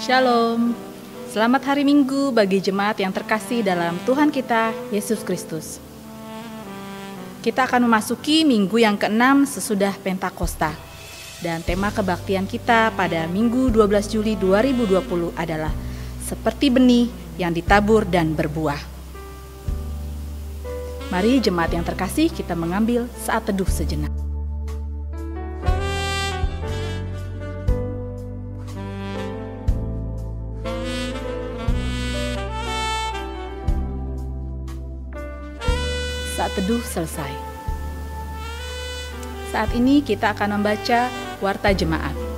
Shalom, selamat hari Minggu bagi jemaat yang terkasih dalam Tuhan kita, Yesus Kristus. Kita akan memasuki minggu yang ke-6 sesudah Pentakosta. Dan tema kebaktian kita pada Minggu 12 Juli 2020 adalah seperti benih yang ditabur dan berbuah. Mari jemaat yang terkasih, kita mengambil saat teduh sejenak. Saat teduh selesai. Saat ini kita akan membaca Warta Jemaat.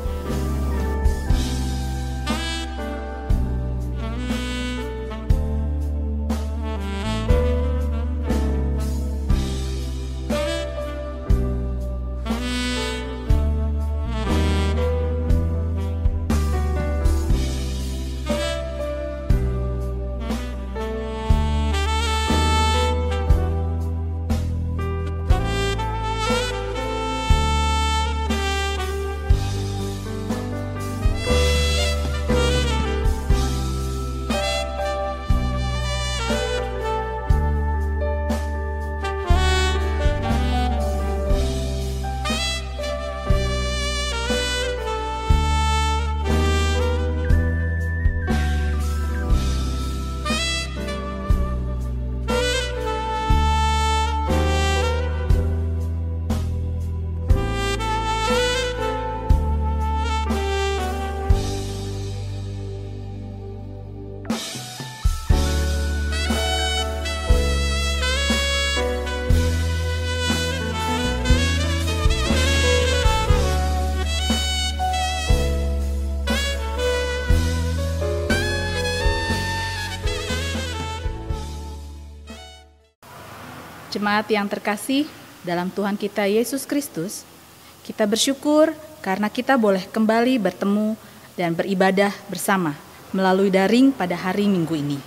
Jemaat yang terkasih dalam Tuhan kita Yesus Kristus, kita bersyukur karena kita boleh kembali bertemu dan beribadah bersama melalui daring pada hari Minggu ini.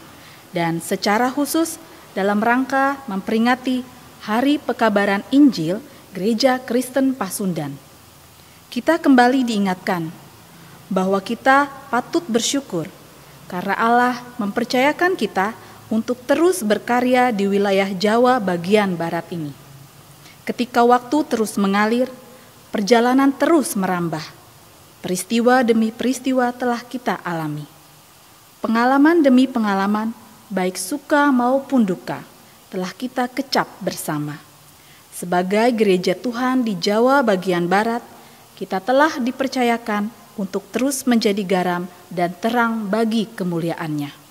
Dan secara khusus dalam rangka memperingati Hari Pekabaran Injil Gereja Kristen Pasundan. Kita kembali diingatkan bahwa kita patut bersyukur karena Allah mempercayakan kita untuk terus berkarya di wilayah Jawa bagian barat ini. Ketika waktu terus mengalir, perjalanan terus merambah. Peristiwa demi peristiwa telah kita alami. Pengalaman demi pengalaman, baik suka maupun duka, telah kita kecap bersama. Sebagai gereja Tuhan di Jawa bagian barat, kita telah dipercayakan untuk terus menjadi garam dan terang bagi kemuliaan-Nya.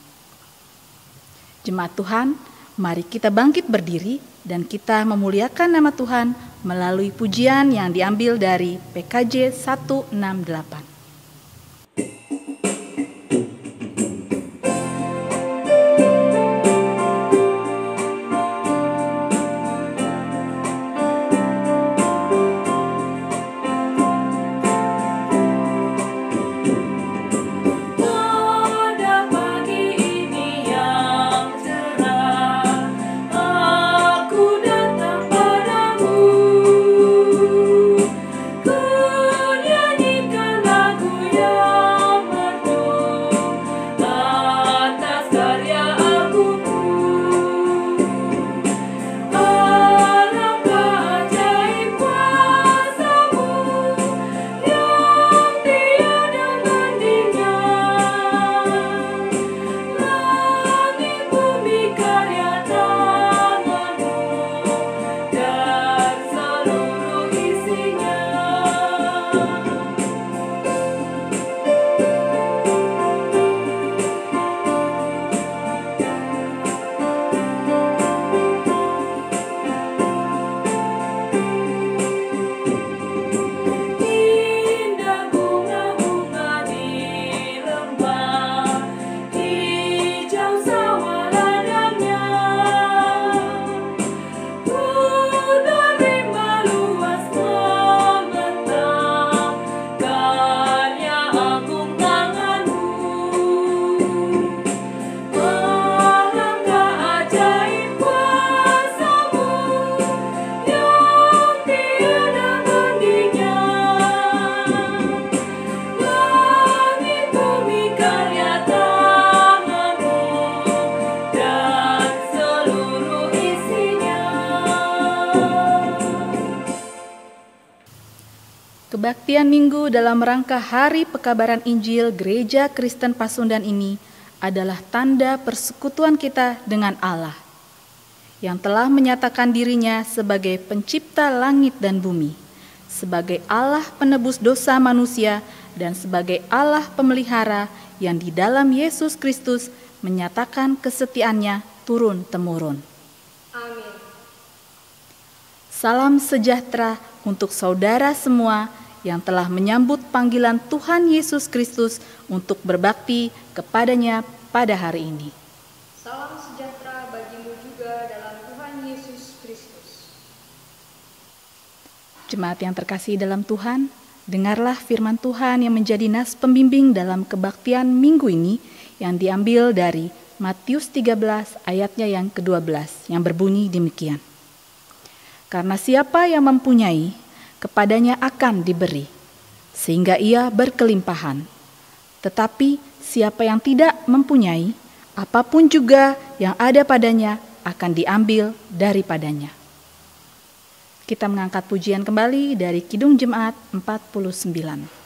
Jemaat Tuhan, mari kita bangkit berdiri dan kita memuliakan nama Tuhan melalui pujian yang diambil dari PKJ 168. Ku nyanyikan Kebaktian Minggu dalam rangka Hari Pekabaran Injil Gereja Kristen Pasundan ini adalah tanda persekutuan kita dengan Allah, yang telah menyatakan dirinya sebagai pencipta langit dan bumi, sebagai Allah penebus dosa manusia, dan sebagai Allah pemelihara yang di dalam Yesus Kristus menyatakan kesetiaannya turun-temurun. Amin. Salam sejahtera untuk saudara semua yang telah menyambut panggilan Tuhan Yesus Kristus untuk berbakti kepadanya pada hari ini. Salam sejahtera bagimu juga dalam Tuhan Yesus Kristus. Jemaat yang terkasih dalam Tuhan, dengarlah firman Tuhan yang menjadi nas pembimbing dalam kebaktian minggu ini yang diambil dari Matius 13 ayatnya yang ke-12 yang berbunyi demikian. Karena siapa yang mempunyai, kepadanya akan diberi, sehingga ia berkelimpahan. Tetapi siapa yang tidak mempunyai, apapun juga yang ada padanya akan diambil daripadanya. Kita mengangkat pujian kembali dari Kidung Jemaat 49.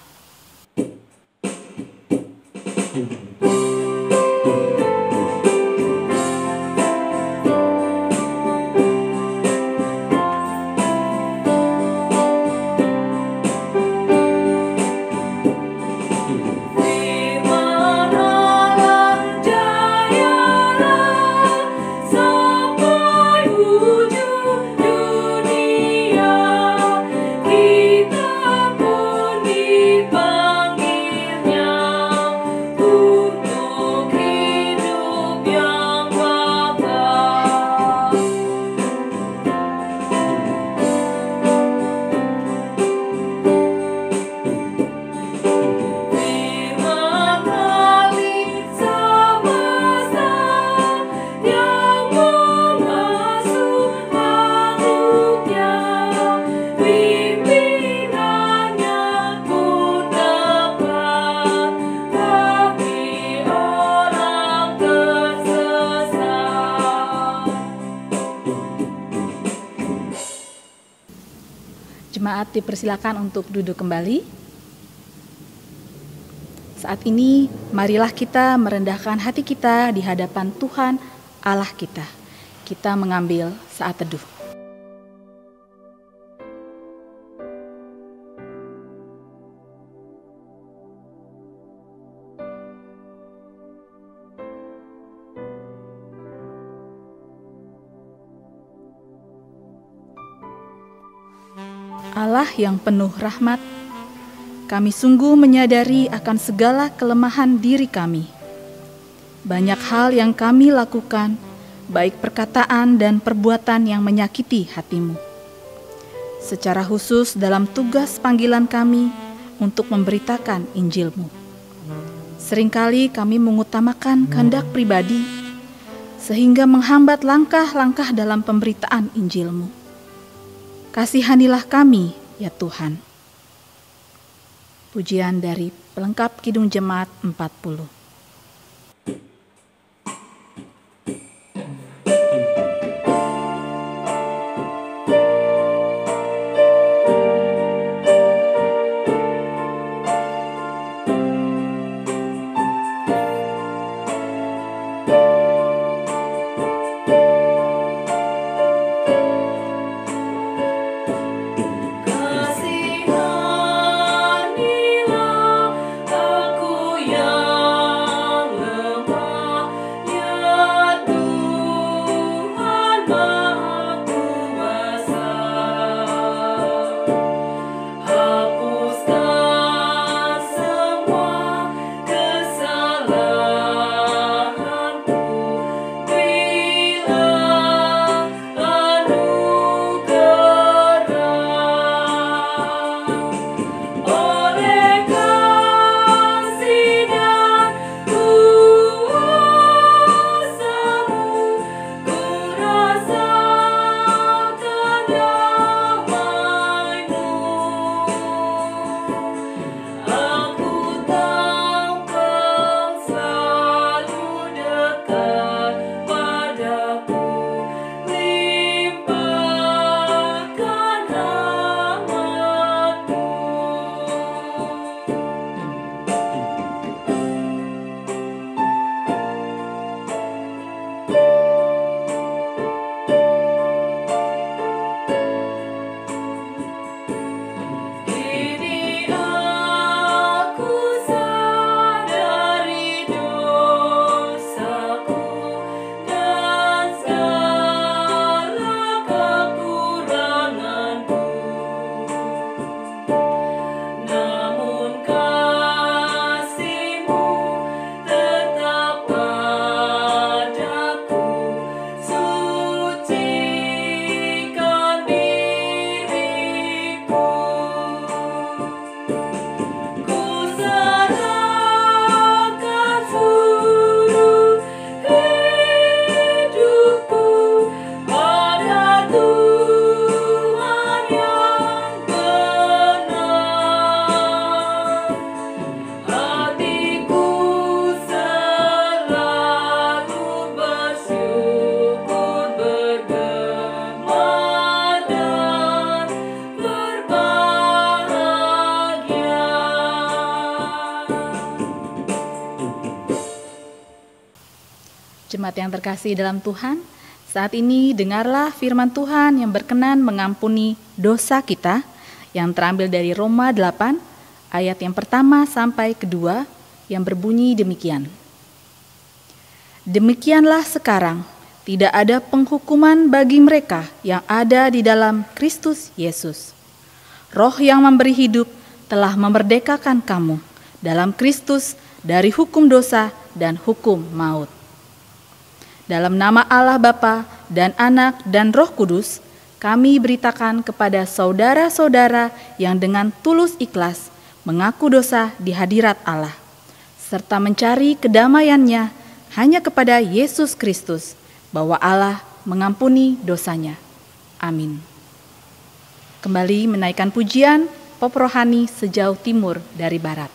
Jemaat dipersilakan untuk duduk kembali. Saat ini, marilah kita merendahkan hati kita di hadapan Tuhan Allah kita. Kita mengambil saat teduh. Allah yang penuh rahmat, kami sungguh menyadari akan segala kelemahan diri kami. Banyak hal yang kami lakukan, baik perkataan dan perbuatan yang menyakiti hati-Mu. Secara khusus dalam tugas panggilan kami untuk memberitakan Injil-Mu. Seringkali kami mengutamakan kehendak pribadi, sehingga menghambat langkah-langkah dalam pemberitaan Injil-Mu. Kasihanilah kami, ya Tuhan. Pujian dari pelengkap Kidung Jemaat 40. Kasihanilah aku yang Jemaat yang terkasih dalam Tuhan, saat ini dengarlah firman Tuhan yang berkenan mengampuni dosa kita yang terambil dari Roma 8 ayat yang pertama sampai kedua yang berbunyi demikian. Demikianlah sekarang tidak ada penghukuman bagi mereka yang ada di dalam Kristus Yesus. Roh yang memberi hidup telah memerdekakan kamu dalam Kristus dari hukum dosa dan hukum maut. Dalam nama Allah Bapa dan Anak dan Roh Kudus, kami beritakan kepada saudara-saudara yang dengan tulus ikhlas mengaku dosa di hadirat Allah, serta mencari kedamaiannya hanya kepada Yesus Kristus, bahwa Allah mengampuni dosanya. Amin. Kembali menaikkan pujian pop rohani sejauh timur dari barat.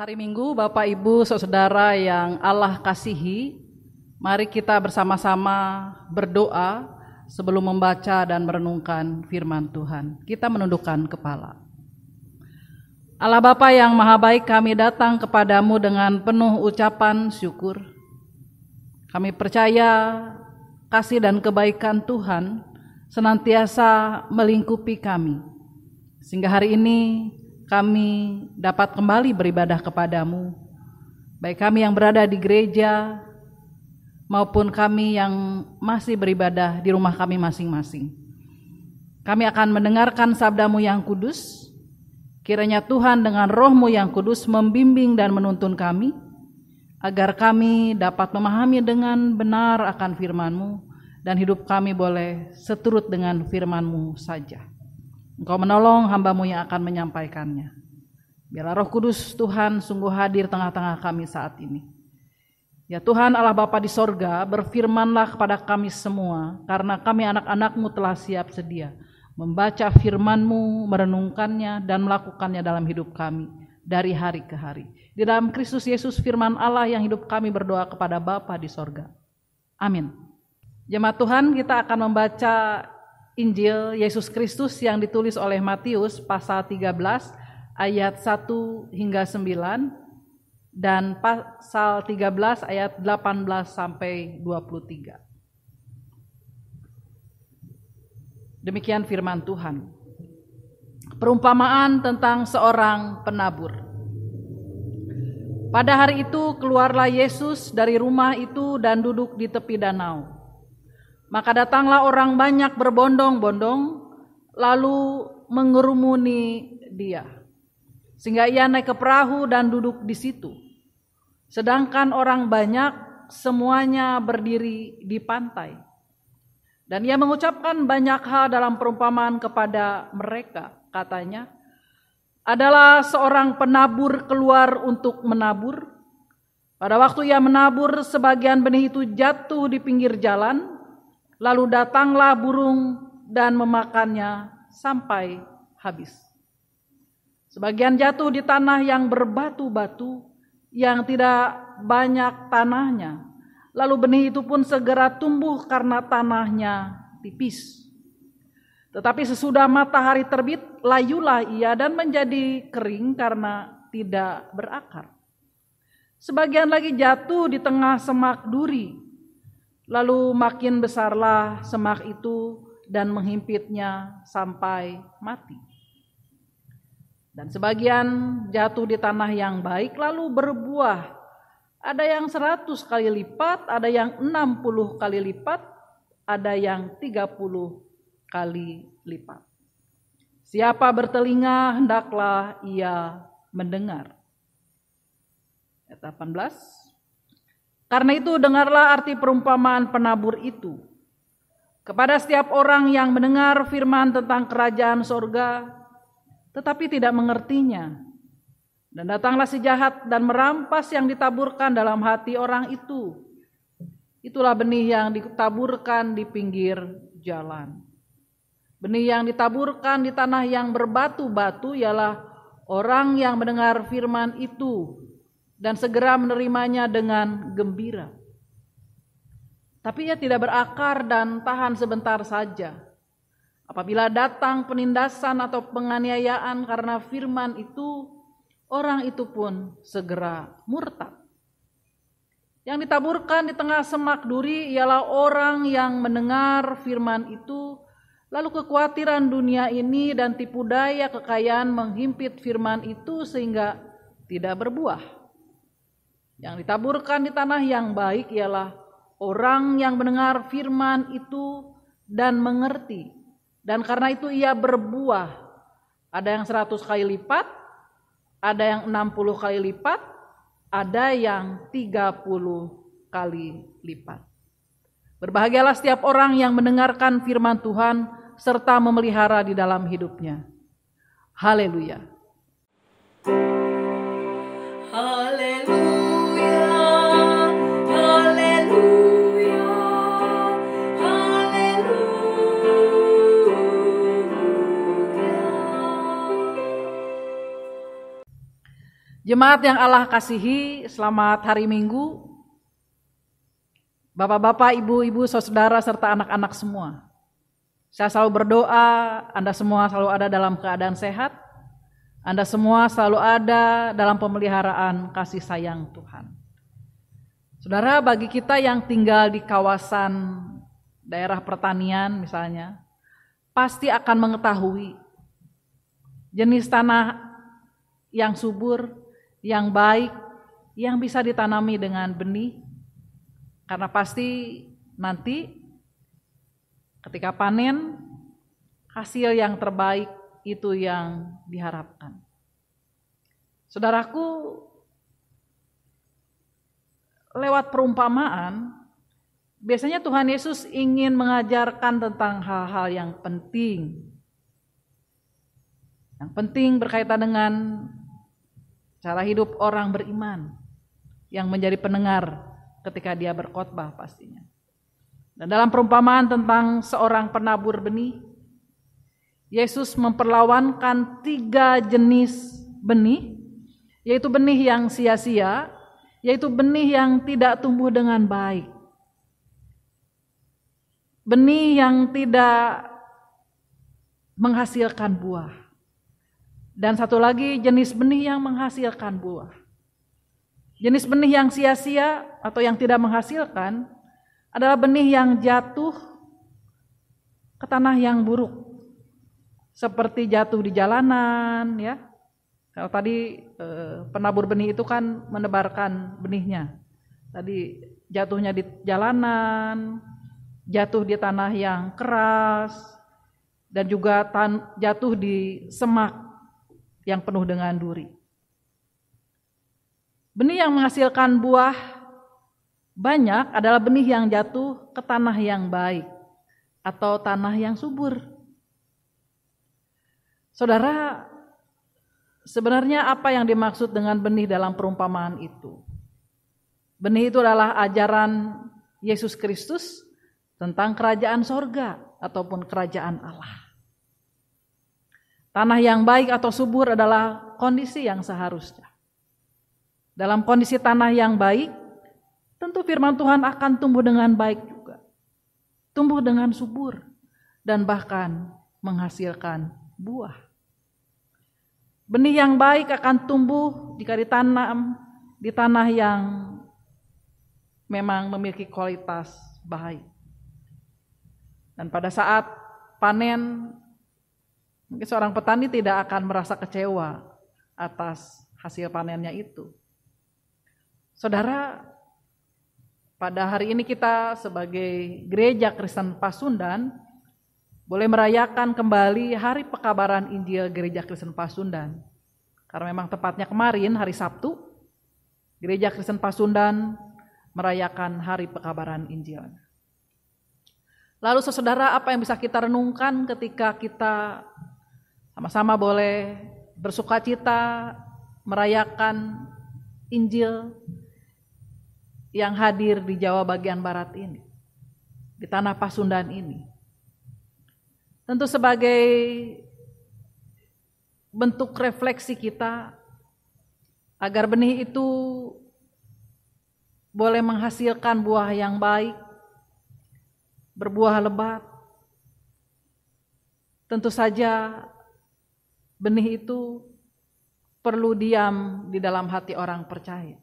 Hari Minggu, Bapak Ibu, Saudara yang Allah kasihi, mari kita bersama-sama berdoa sebelum membaca dan merenungkan firman Tuhan. Kita menundukkan kepala. Allah Bapa yang Maha Baik, kami datang kepadamu dengan penuh ucapan syukur. Kami percaya kasih dan kebaikan Tuhan senantiasa melingkupi kami, sehingga hari ini kami dapat kembali beribadah kepadamu, baik kami yang berada di gereja maupun kami yang masih beribadah di rumah kami masing-masing. Kami akan mendengarkan sabda-Mu yang kudus. Kiranya Tuhan dengan Roh-Mu yang kudus membimbing dan menuntun kami, agar kami dapat memahami dengan benar akan firman-Mu, dan hidup kami boleh seturut dengan firman-Mu saja. Engkau menolong hamba-Mu yang akan menyampaikannya. Biarlah Roh Kudus Tuhan sungguh hadir tengah-tengah kami saat ini. Ya Tuhan Allah Bapa di sorga, berfirmanlah kepada kami semua, karena kami anak-anak-Mu telah siap sedia membaca firman-Mu, merenungkannya, dan melakukannya dalam hidup kami dari hari ke hari. Di dalam Kristus Yesus firman Allah yang hidup kami berdoa kepada Bapa di sorga. Amin. Jemaat Tuhan, kita akan membaca Injil Yesus Kristus yang ditulis oleh Matius pasal 13 ayat 1 hingga 9 dan pasal 13 ayat 18 sampai 23. Demikian firman Tuhan. Perumpamaan tentang seorang penabur. Pada hari itu keluarlah Yesus dari rumah itu dan duduk di tepi danau. Maka datanglah orang banyak berbondong-bondong lalu mengerumuni dia, sehingga ia naik ke perahu dan duduk di situ. Sedangkan orang banyak semuanya berdiri di pantai. Dan ia mengucapkan banyak hal dalam perumpamaan kepada mereka. Katanya, adalah seorang penabur keluar untuk menabur. Pada waktu ia menabur, sebagian benih itu jatuh di pinggir jalan, lalu datanglah burung dan memakannya sampai habis. Sebagian jatuh di tanah yang berbatu-batu, yang tidak banyak tanahnya. Lalu benih itu pun segera tumbuh karena tanahnya tipis. Tetapi sesudah matahari terbit, layulah ia dan menjadi kering karena tidak berakar. Sebagian lagi jatuh di tengah semak duri. Lalu makin besarlah semak itu dan menghimpitnya sampai mati. Dan sebagian jatuh di tanah yang baik lalu berbuah. Ada yang 100 kali lipat, ada yang 60 kali lipat, ada yang 30 kali lipat. Siapa bertelinga hendaklah ia mendengar. Ayat 18. Karena itu dengarlah arti perumpamaan penabur itu. Kepada setiap orang yang mendengar firman tentang kerajaan sorga, tetapi tidak mengertinya. Dan datanglah si jahat dan merampas yang ditaburkan dalam hati orang itu. Itulah benih yang ditaburkan di pinggir jalan. Benih yang ditaburkan di tanah yang berbatu-batu ialah orang yang mendengar firman itu dan segera menerimanya dengan gembira. Tapi ia tidak berakar dan tahan sebentar saja. Apabila datang penindasan atau penganiayaan karena firman itu, orang itu pun segera murtad. Yang ditaburkan di tengah semak duri ialah orang yang mendengar firman itu, lalu kekhawatiran dunia ini dan tipu daya kekayaan menghimpit firman itu sehingga tidak berbuah. Yang ditaburkan di tanah yang baik ialah orang yang mendengar firman itu dan mengerti. Dan karena itu ia berbuah. Ada yang 100 kali lipat, ada yang 60 kali lipat, ada yang 30 kali lipat. Berbahagialah setiap orang yang mendengarkan firman Tuhan serta memelihara di dalam hidupnya. Haleluya. Haleluya, haleluya, Jemaat yang Allah kasihi, selamat hari Minggu. Bapak-bapak, ibu-ibu, saudara serta anak-anak semua. Saya selalu berdoa, Anda semua selalu ada dalam keadaan sehat. Anda semua selalu ada dalam pemeliharaan kasih sayang Tuhan. Saudara, bagi kita yang tinggal di kawasan daerah pertanian misalnya, pasti akan mengetahui jenis tanah yang subur, yang baik, yang bisa ditanami dengan benih, Karena pasti nanti ketika panen, hasil yang terbaik itu yang diharapkan. Saudaraku, lewat perumpamaan, biasanya Tuhan Yesus ingin mengajarkan tentang hal-hal yang penting. Yang penting berkaitan dengan cara hidup orang beriman yang menjadi pendengar ketika dia berkhotbah pastinya. Dan dalam perumpamaan tentang seorang penabur benih, Yesus memperlawankan 3 jenis benih, yaitu benih yang sia-sia, yaitu benih yang tidak tumbuh dengan baik. Benih yang tidak menghasilkan buah. Dan satu lagi jenis benih yang menghasilkan buah. Jenis benih yang sia-sia atau yang tidak menghasilkan adalah benih yang jatuh ke tanah yang buruk. Seperti jatuh di jalanan, ya. Kalau tadi penabur benih itu kan menebarkan benihnya. Tadi jatuhnya di jalanan, jatuh di tanah yang keras, dan juga jatuh di semak yang penuh dengan duri. Benih yang menghasilkan buah banyak adalah benih yang jatuh ke tanah yang baik atau tanah yang subur. Saudara, sebenarnya apa yang dimaksud dengan benih dalam perumpamaan itu? Benih itu adalah ajaran Yesus Kristus tentang kerajaan sorga ataupun kerajaan Allah. Tanah yang baik atau subur adalah kondisi yang seharusnya. Dalam kondisi tanah yang baik, tentu firman Tuhan akan tumbuh dengan baik juga. Tumbuh dengan subur dan bahkan menghasilkan buah. Benih yang baik akan tumbuh jika ditanam di tanah yang memang memiliki kualitas baik. Dan pada saat panen, mungkin seorang petani tidak akan merasa kecewa atas hasil panennya itu. Saudara, pada hari ini kita sebagai Gereja Kristen Pasundan boleh merayakan kembali Hari Pekabaran Injil Gereja Kristen Pasundan. Karena memang tepatnya kemarin hari Sabtu, Gereja Kristen Pasundan merayakan Hari Pekabaran Injil. Lalu saudara, apa yang bisa kita renungkan ketika kita sama-sama boleh bersukacita merayakan Injil yang hadir di Jawa bagian barat ini, di tanah Pasundan ini? Tentu sebagai bentuk refleksi kita agar benih itu boleh menghasilkan buah yang baik, berbuah lebat. Tentu saja benih itu perlu diam di dalam hati orang percaya.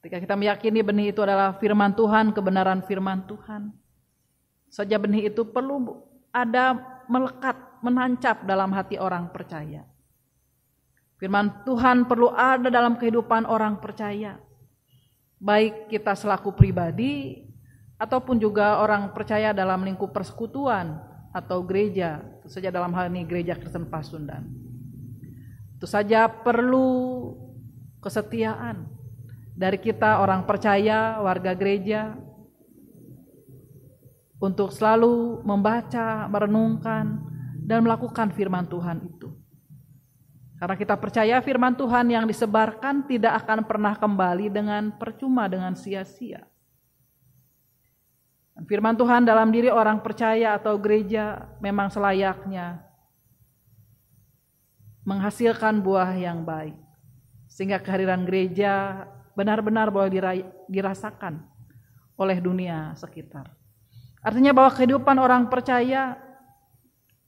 Ketika kita meyakini benih itu adalah firman Tuhan, kebenaran firman Tuhan, saja benih itu perlu ada melekat, menancap dalam hati orang percaya. Firman Tuhan perlu ada dalam kehidupan orang percaya. Baik kita selaku pribadi ataupun juga orang percaya dalam lingkup persekutuan atau gereja, tentu saja dalam hal ini Gereja Kristen Pasundan. Tentu saja perlu kesetiaan dari kita orang percaya, warga gereja, untuk selalu membaca, merenungkan, dan melakukan firman Tuhan itu. Karena kita percaya firman Tuhan yang disebarkan tidak akan pernah kembali dengan percuma, dengan sia-sia. Firman Tuhan dalam diri orang percaya atau gereja memang selayaknya menghasilkan buah yang baik. Sehingga kehadiran gereja benar-benar boleh dirasakan oleh dunia sekitar. Artinya bahwa kehidupan orang percaya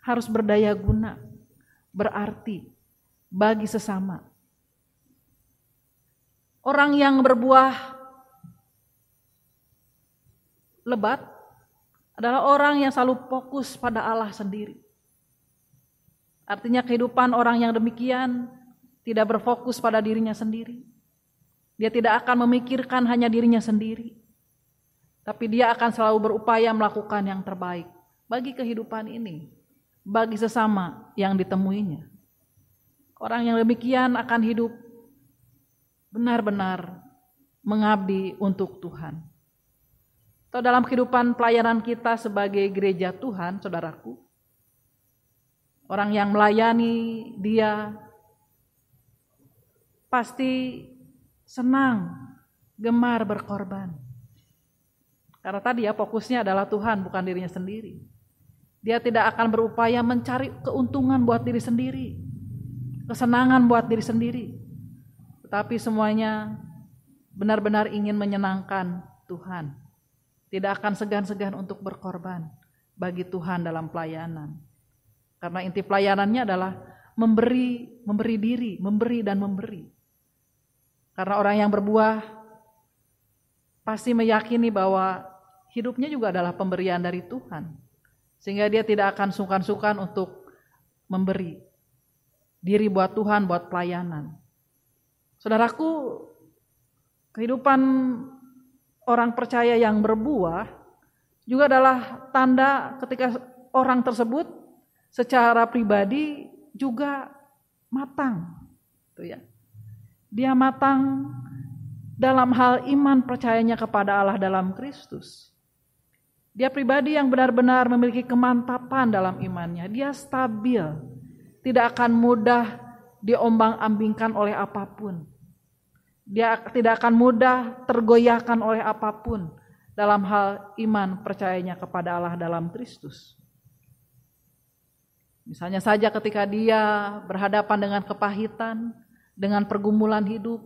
harus berdaya guna, berarti bagi sesama. Orang yang berbuah lebat adalah orang yang selalu fokus pada Allah sendiri. Artinya kehidupan orang yang demikian tidak berfokus pada dirinya sendiri. Dia tidak akan memikirkan hanya dirinya sendiri. Tapi dia akan selalu berupaya melakukan yang terbaik bagi kehidupan ini, bagi sesama yang ditemuinya. Orang yang demikian akan hidup benar-benar mengabdi untuk Tuhan. Atau dalam kehidupan pelayanan kita sebagai gereja Tuhan, saudaraku, orang yang melayani dia pasti senang, gemar berkorban. Karena tadi fokusnya adalah Tuhan, bukan dirinya sendiri. Dia tidak akan berupaya mencari keuntungan buat diri sendiri, kesenangan buat diri sendiri. Tetapi semuanya benar-benar ingin menyenangkan Tuhan. Tidak akan segan-segan untuk berkorban bagi Tuhan dalam pelayanan. Karena inti pelayanannya adalah memberi diri, memberi dan memberi. Karena orang yang berbuah pasti meyakini bahwa hidupnya juga adalah pemberian dari Tuhan. Sehingga dia tidak akan sungkan-sungkan untuk memberi diri buat Tuhan, buat pelayanan. Saudaraku, kehidupan orang percaya yang berbuah juga adalah tanda ketika orang tersebut secara pribadi juga matang. Dia matang dalam hal iman percayanya kepada Allah dalam Kristus. Dia pribadi yang benar-benar memiliki kemantapan dalam imannya. Dia stabil, tidak akan mudah diombang-ambingkan oleh apapun. Dia tidak akan mudah tergoyahkan oleh apapun dalam hal iman percayanya kepada Allah dalam Kristus. Misalnya saja ketika dia berhadapan dengan kepahitan, dengan pergumulan hidup,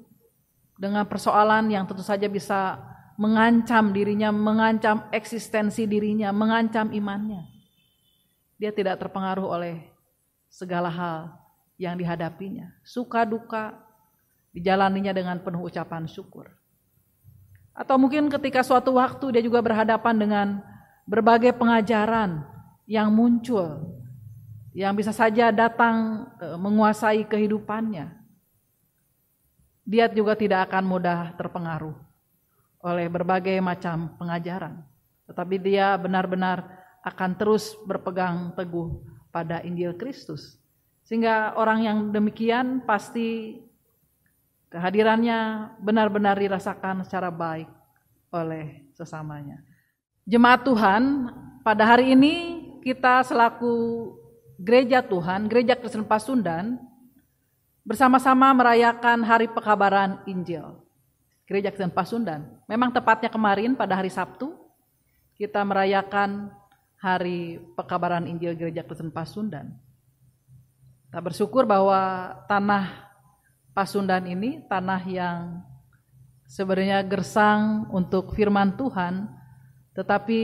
dengan persoalan yang tentu saja bisa mengancam dirinya, mengancam eksistensi dirinya, mengancam imannya. Dia tidak terpengaruh oleh segala hal yang dihadapinya. Suka duka dijalaninya dengan penuh ucapan syukur. Atau mungkin ketika suatu waktu dia juga berhadapan dengan berbagai pengajaran yang muncul, yang bisa saja datang menguasai kehidupannya. Dia juga tidak akan mudah terpengaruh oleh berbagai macam pengajaran. Tetapi dia benar-benar akan terus berpegang teguh pada Injil Kristus. Sehingga orang yang demikian pasti kehadirannya benar-benar dirasakan secara baik oleh sesamanya. Jemaat Tuhan, pada hari ini kita selaku Gereja Tuhan, Gereja Kristen Pasundan, bersama-sama merayakan Hari Pekabaran Injil. Gereja Kristen Pasundan. Memang tepatnya kemarin pada hari Sabtu kita merayakan Hari Pekabaran Injil Gereja Kristen Pasundan. Kita bersyukur bahwa tanah Pasundan ini tanah yang sebenarnya gersang untuk firman Tuhan, tetapi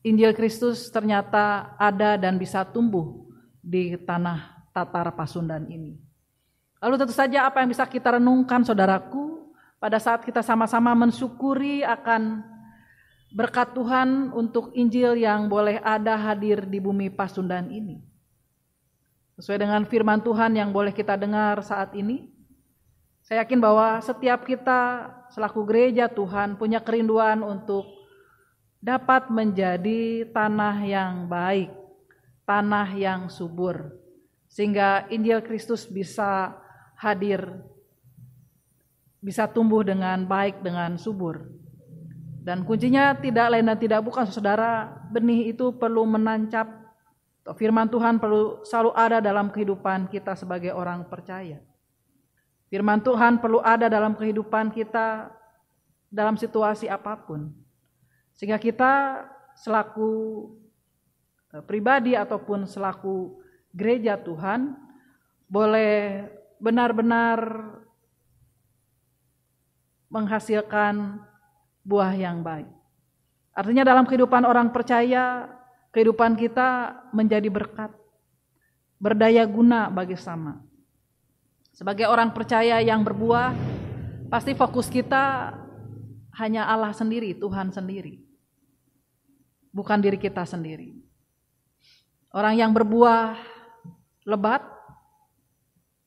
Injil Kristus ternyata ada dan bisa tumbuh di tanah Tatar Pasundan ini. Lalu tentu saja apa yang bisa kita renungkan, saudaraku, pada saat kita sama-sama mensyukuri akan berkat Tuhan untuk Injil yang boleh ada hadir di bumi Pasundan ini. Sesuai dengan firman Tuhan yang boleh kita dengar saat ini, saya yakin bahwa setiap kita selaku gereja Tuhan punya kerinduan untuk dapat menjadi tanah yang baik, tanah yang subur, sehingga Injil Kristus bisa hadir, bisa tumbuh dengan baik, dengan subur. Dan kuncinya tidak lain dan tidak bukan, saudara, benih itu perlu menancap, firman Tuhan perlu selalu ada dalam kehidupan kita sebagai orang percaya. Firman Tuhan perlu ada dalam kehidupan kita dalam situasi apapun. Sehingga kita selaku pribadi ataupun selaku gereja Tuhan boleh benar-benar menghasilkan buah yang baik. Artinya dalam kehidupan orang percaya, kehidupan kita menjadi berkat, berdaya guna bagi sesama. Sebagai orang percaya yang berbuah, pasti fokus kita hanya Allah sendiri, Tuhan sendiri, bukan diri kita sendiri. Orang yang berbuah lebat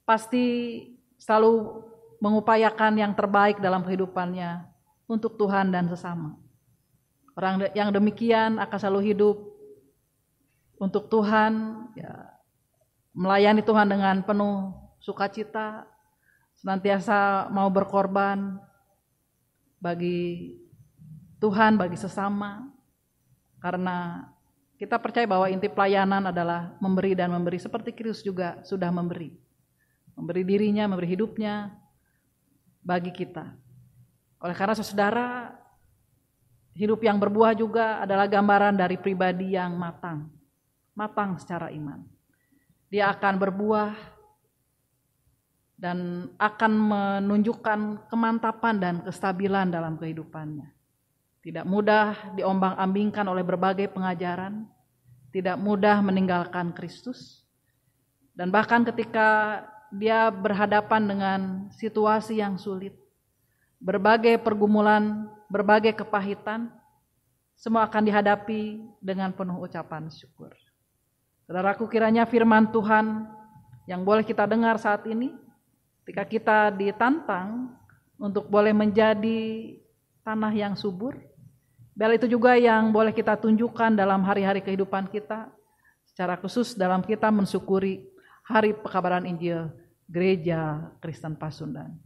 pasti selalu mengupayakan yang terbaik dalam kehidupannya untuk Tuhan dan sesama. Orang yang demikian akan selalu hidup untuk Tuhan, ya, melayani Tuhan dengan penuh sukacita, senantiasa mau berkorban bagi Tuhan, bagi sesama. Karena kita percaya bahwa inti pelayanan adalah memberi dan memberi, seperti Kristus juga sudah memberi. Memberi dirinya, memberi hidupnya bagi kita. Oleh karena saudara, hidup yang berbuah juga adalah gambaran dari pribadi yang matang. Matang secara iman. Dia akan berbuah dan akan menunjukkan kemantapan dan kestabilan dalam kehidupannya. Tidak mudah diombang-ambingkan oleh berbagai pengajaran. Tidak mudah meninggalkan Kristus. Dan bahkan ketika dia berhadapan dengan situasi yang sulit, berbagai pergumulan, berbagai kepahitan, semua akan dihadapi dengan penuh ucapan syukur. Saudaraku, kiranya firman Tuhan yang boleh kita dengar saat ini, ketika kita ditantang untuk boleh menjadi tanah yang subur, biar itu juga yang boleh kita tunjukkan dalam hari-hari kehidupan kita, secara khusus dalam kita mensyukuri Hari Pekabaran Injil Gereja Kristen Pasundan.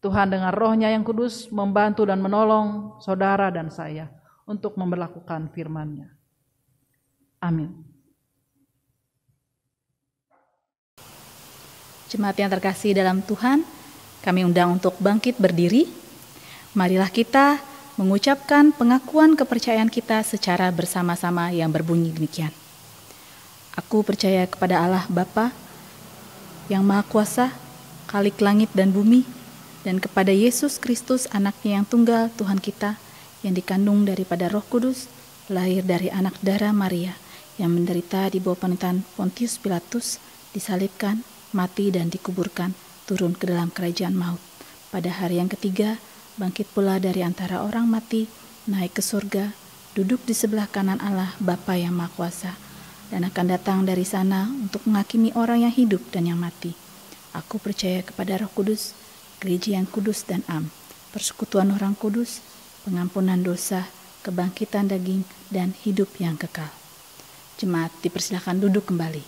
Tuhan dengan roh-Nya yang kudus membantu dan menolong saudara dan saya untuk memberlakukan firman-Nya. Amin. Jemaat yang terkasih dalam Tuhan, kami undang untuk bangkit berdiri. Marilah kita mengucapkan pengakuan kepercayaan kita secara bersama-sama yang berbunyi demikian. Aku percaya kepada Allah Bapa yang Maha Kuasa, Khalik langit dan bumi, dan kepada Yesus Kristus anaknya yang tunggal Tuhan kita, yang dikandung daripada Roh Kudus, lahir dari anak darah Maria, yang menderita di bawah pemerintahan Pontius Pilatus, disalibkan, mati dan dikuburkan, turun ke dalam kerajaan maut. Pada hari yang ketiga, bangkit pula dari antara orang mati, naik ke surga, duduk di sebelah kanan Allah Bapa yang Maha Kuasa, dan akan datang dari sana untuk menghakimi orang yang hidup dan yang mati. Aku percaya kepada Roh Kudus, Gereja yang kudus dan am, persekutuan orang kudus, pengampunan dosa, kebangkitan daging, dan hidup yang kekal. Jemaat dipersilakan duduk kembali.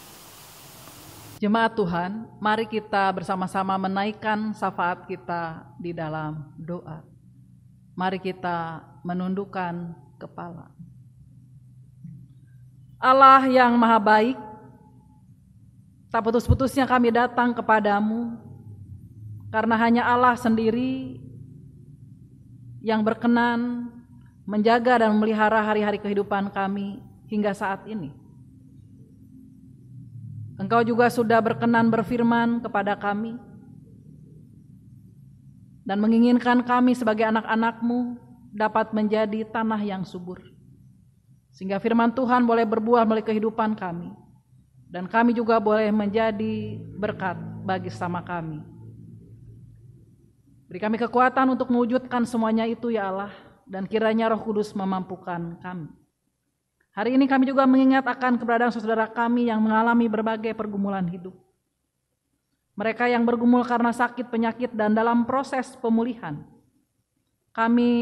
Jemaat Tuhan, mari kita bersama-sama menaikkan syafaat kita di dalam doa. Mari kita menundukkan kepala. Allah yang Maha Baik, tak putus-putusnya kami datang kepadamu, karena hanya Allah sendiri yang berkenan menjaga dan memelihara hari-hari kehidupan kami hingga saat ini. Engkau juga sudah berkenan berfirman kepada kami dan menginginkan kami sebagai anak-anak-Mu dapat menjadi tanah yang subur. Sehingga firman Tuhan boleh berbuah melalui kehidupan kami. Dan kami juga boleh menjadi berkat bagi sesama kami. Beri kami kekuatan untuk mewujudkan semuanya itu ya Allah, dan kiranya Roh Kudus memampukan kami. Hari ini kami juga mengingat akan keberadaan saudara kami yang mengalami berbagai pergumulan hidup. Mereka yang bergumul karena sakit, penyakit, dan dalam proses pemulihan. Kami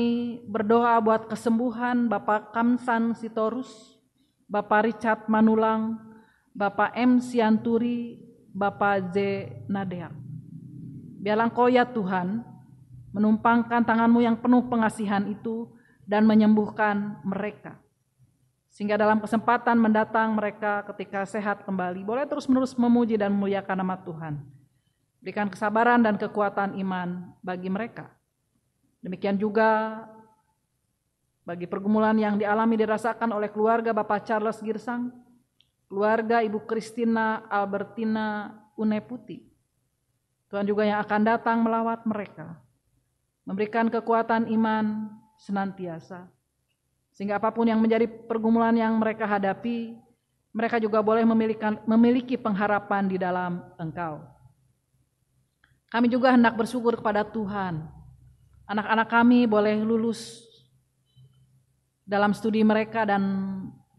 berdoa buat kesembuhan Bapak Kamsan Sitorus, Bapak Richard Manulang, Bapak M. Sianturi, Bapak Z. Nadeak. Biarlah Engkau ya Tuhan, menumpangkan tangan-Mu yang penuh pengasihan itu dan menyembuhkan mereka. Sehingga dalam kesempatan mendatang mereka ketika sehat kembali, boleh terus-menerus memuji dan memuliakan nama Tuhan. Berikan kesabaran dan kekuatan iman bagi mereka. Demikian juga bagi pergumulan yang dialami dirasakan oleh keluarga Bapak Charles Girsang, keluarga Ibu Christina Albertina Uneputi. Tuhan juga yang akan datang melawat mereka, memberikan kekuatan iman senantiasa. Sehingga apapun yang menjadi pergumulan yang mereka hadapi, mereka juga boleh memiliki pengharapan di dalam Engkau. Kami juga hendak bersyukur kepada Tuhan. Anak-anak kami boleh lulus dalam studi mereka dan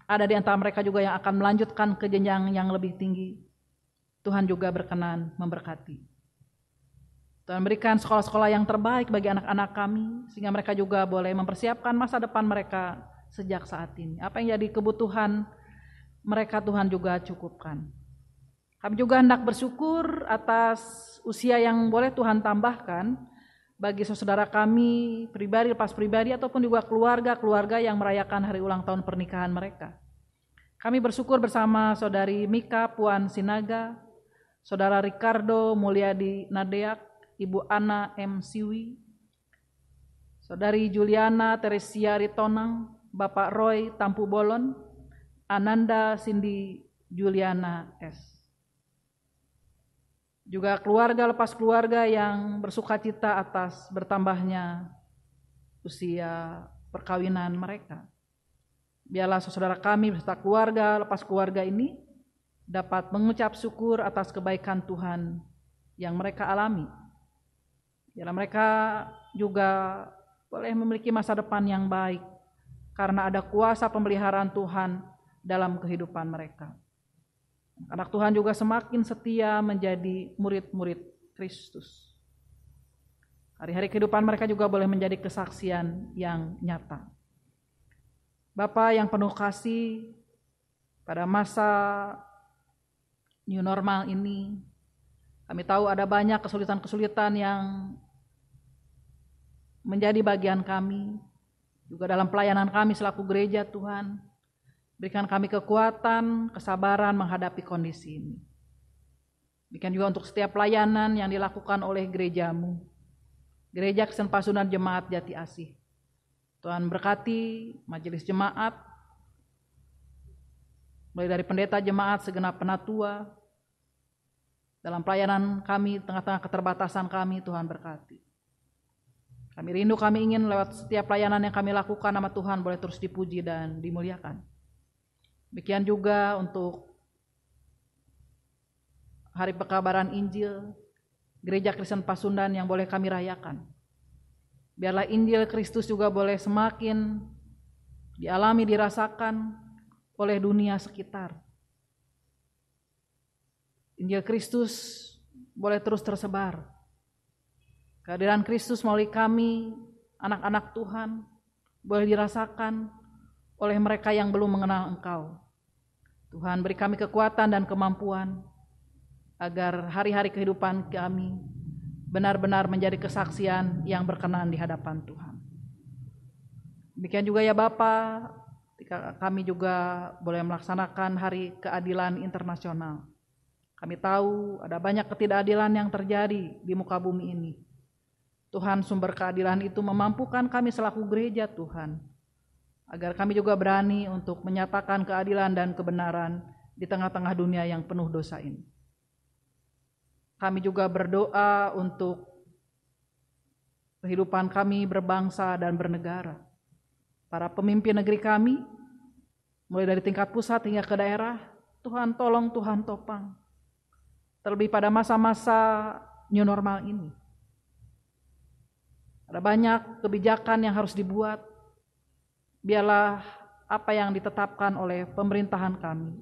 ada di antara mereka juga yang akan melanjutkan ke jenjang yang lebih tinggi. Tuhan juga berkenan memberkati. Tuhan berikan sekolah-sekolah yang terbaik bagi anak-anak kami, sehingga mereka juga boleh mempersiapkan masa depan mereka sejak saat ini. Apa yang jadi kebutuhan mereka Tuhan juga cukupkan. Kami juga hendak bersyukur atas usia yang boleh Tuhan tambahkan bagi saudara kami pribadi, lepas pribadi, ataupun juga keluarga-keluarga yang merayakan hari ulang tahun pernikahan mereka. Kami bersyukur bersama saudari Mika Puan Sinaga, saudara Ricardo Mulyadi Nadeak, Ibu Ana M. Siwi, saudari Juliana Teresia Ritonang, Bapak Roy Tampu Bolon, Ananda Cindy Juliana S. Juga keluarga lepas keluarga yang bersukacita atas bertambahnya usia perkawinan mereka. Biarlah saudara kami beserta keluarga lepas keluarga ini dapat mengucap syukur atas kebaikan Tuhan yang mereka alami. Biarlah mereka juga boleh memiliki masa depan yang baik karena ada kuasa pemeliharaan Tuhan dalam kehidupan mereka. Anak Tuhan juga semakin setia menjadi murid-murid Kristus. Hari-hari kehidupan mereka juga boleh menjadi kesaksian yang nyata. Bapa yang penuh kasih, pada masa new normal ini, kami tahu ada banyak kesulitan-kesulitan yang menjadi bagian kami, juga dalam pelayanan kami selaku gereja Tuhan. Berikan kami kekuatan, kesabaran menghadapi kondisi ini. Berikan juga untuk setiap pelayanan yang dilakukan oleh gerejamu, Gereja Kristen Pasundan Jemaat Jati Asih. Tuhan berkati majelis jemaat, mulai dari pendeta jemaat, segenap penatua, dalam pelayanan kami, tengah-tengah keterbatasan kami, Tuhan berkati. Kami rindu, kami ingin lewat setiap pelayanan yang kami lakukan, nama Tuhan boleh terus dipuji dan dimuliakan. Demikian juga untuk Hari Pekabaran Injil, Gereja Kristen Pasundan yang boleh kami rayakan. Biarlah Injil Kristus juga boleh semakin dialami, dirasakan oleh dunia sekitar. Injil Kristus boleh terus tersebar. Kehadiran Kristus melalui kami, anak-anak Tuhan, boleh dirasakan oleh mereka yang belum mengenal Engkau. Tuhan, beri kami kekuatan dan kemampuan agar hari-hari kehidupan kami benar-benar menjadi kesaksian yang berkenan di hadapan Tuhan. Demikian juga ya Bapa, ketika kami juga boleh melaksanakan Hari Keadilan Internasional. Kami tahu ada banyak ketidakadilan yang terjadi di muka bumi ini. Tuhan, sumber keadilan itu memampukan kami selaku gereja Tuhan, agar kami juga berani untuk menyatakan keadilan dan kebenaran di tengah-tengah dunia yang penuh dosa ini. Kami juga berdoa untuk kehidupan kami berbangsa dan bernegara. Para pemimpin negeri kami, mulai dari tingkat pusat hingga ke daerah, Tuhan tolong, Tuhan topang. Terlebih pada masa-masa new normal ini. Ada banyak kebijakan yang harus dibuat. Biarlah apa yang ditetapkan oleh pemerintahan kami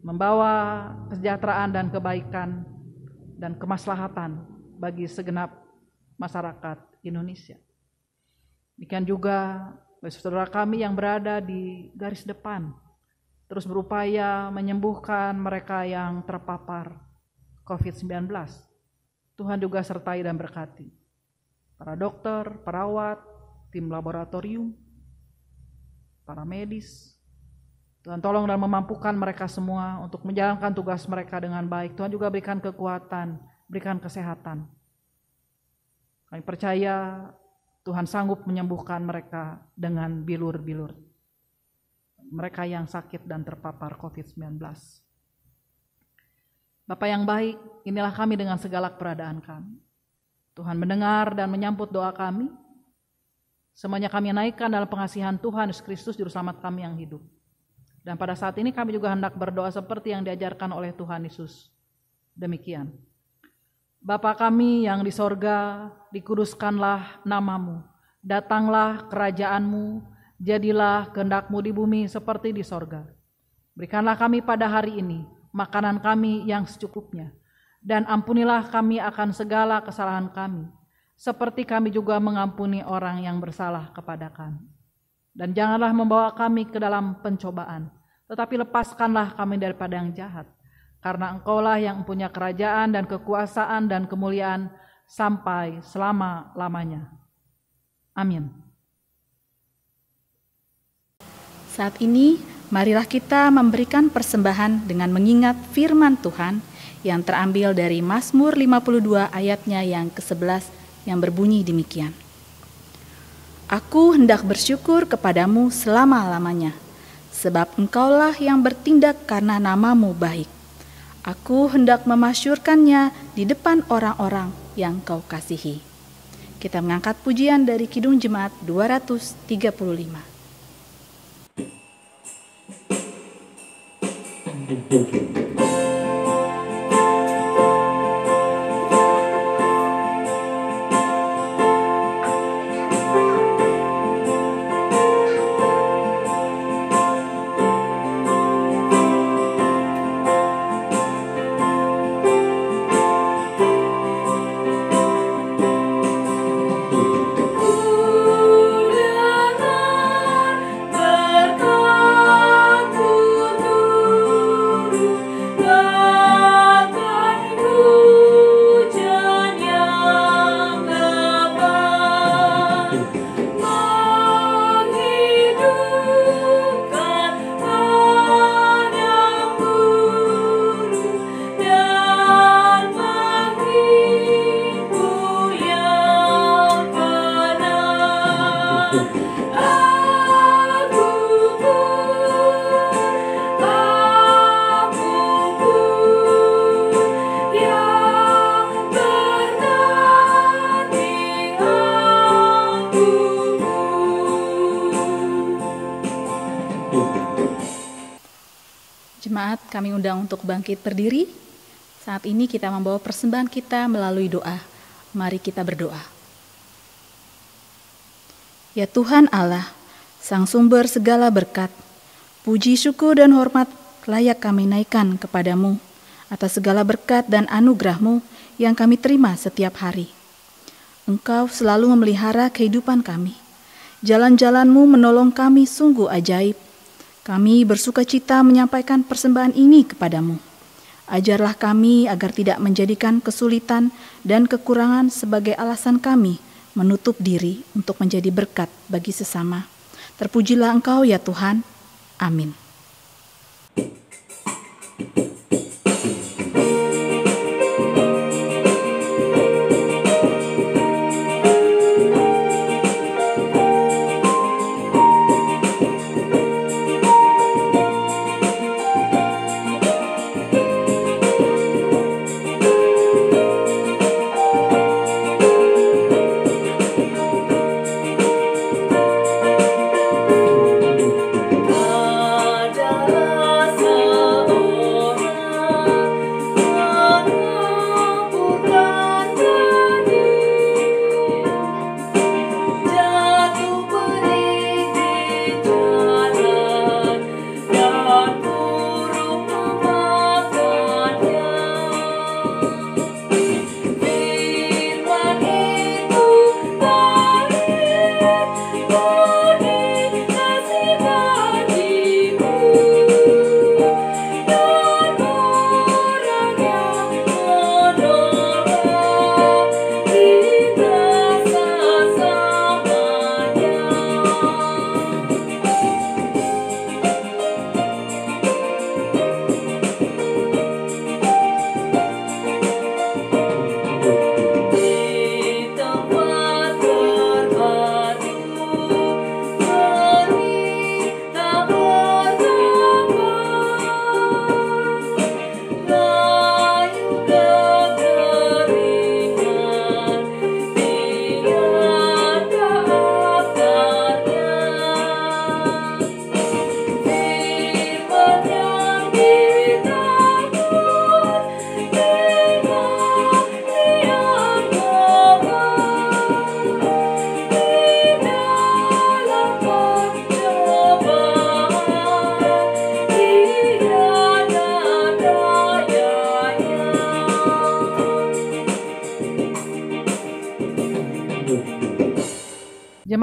membawa kesejahteraan dan kebaikan dan kemaslahatan bagi segenap masyarakat Indonesia. Demikian juga bagi saudara kami yang berada di garis depan, terus berupaya menyembuhkan mereka yang terpapar COVID-19. Tuhan juga sertai dan berkati para dokter, perawat, tim laboratorium, para medis. Tuhan tolong dan memampukan mereka semua untuk menjalankan tugas mereka dengan baik. Tuhan juga berikan kekuatan, berikan kesehatan. Kami percaya Tuhan sanggup menyembuhkan mereka dengan bilur-bilur. Mereka yang sakit dan terpapar COVID-19. Bapa yang baik, inilah kami dengan segala keberadaan kami. Tuhan mendengar dan menyambut doa kami. Semuanya kami naikkan dalam pengasihan Tuhan Yesus Kristus, Juru Selamat kami yang hidup. Dan pada saat ini kami juga hendak berdoa seperti yang diajarkan oleh Tuhan Yesus. Demikian. Bapa kami yang di sorga, dikuduskanlah namamu. Datanglah kerajaanmu, jadilah kehendak-Mu di bumi seperti di sorga. Berikanlah kami pada hari ini makanan kami yang secukupnya. Dan ampunilah kami akan segala kesalahan kami, seperti kami juga mengampuni orang yang bersalah kepada kami. Dan janganlah membawa kami ke dalam pencobaan, tetapi lepaskanlah kami daripada yang jahat. Karena Engkaulah yang mempunyai kerajaan dan kekuasaan dan kemuliaan sampai selama-lamanya. Amin. Saat ini, marilah kita memberikan persembahan dengan mengingat firman Tuhan yang terambil dari Mazmur 52 ayatnya yang ke-11 yang berbunyi demikian. Aku hendak bersyukur kepadamu selama-lamanya, sebab Engkaulah yang bertindak karena namamu baik. Aku hendak memasyurkannya di depan orang-orang yang Kau kasihi. Kita mengangkat pujian dari Kidung Jemaat 235. Jemaat, kami undang untuk bangkit berdiri. Saat ini kita membawa persembahan kita melalui doa. Mari kita berdoa. Ya Tuhan Allah, Sang Sumber segala berkat, puji, syukur, dan hormat layak kami naikkan kepadamu atas segala berkat dan anugerah-Mu yang kami terima setiap hari. Engkau selalu memelihara kehidupan kami. Jalan-jalan-Mu menolong kami sungguh ajaib. Kami bersuka cita menyampaikan persembahan ini kepadamu. Ajarlah kami agar tidak menjadikan kesulitan dan kekurangan sebagai alasan kami menutup diri untuk menjadi berkat bagi sesama. Terpujilah Engkau ya Tuhan. Amin.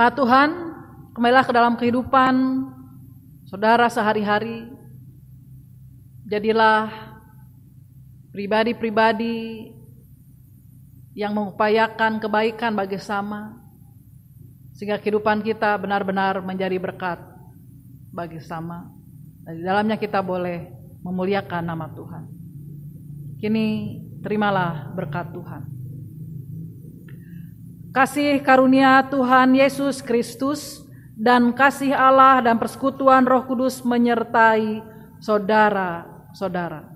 Jemaat Tuhan, kembalilah ke dalam kehidupan saudara sehari-hari. Jadilah pribadi-pribadi yang mengupayakan kebaikan bagi sesama, sehingga kehidupan kita benar-benar menjadi berkat bagi sesama. Dan di dalamnya kita boleh memuliakan nama Tuhan. Kini terimalah berkat Tuhan. Kasih karunia Tuhan Yesus Kristus dan kasih Allah dan persekutuan Roh Kudus menyertai saudara-saudara.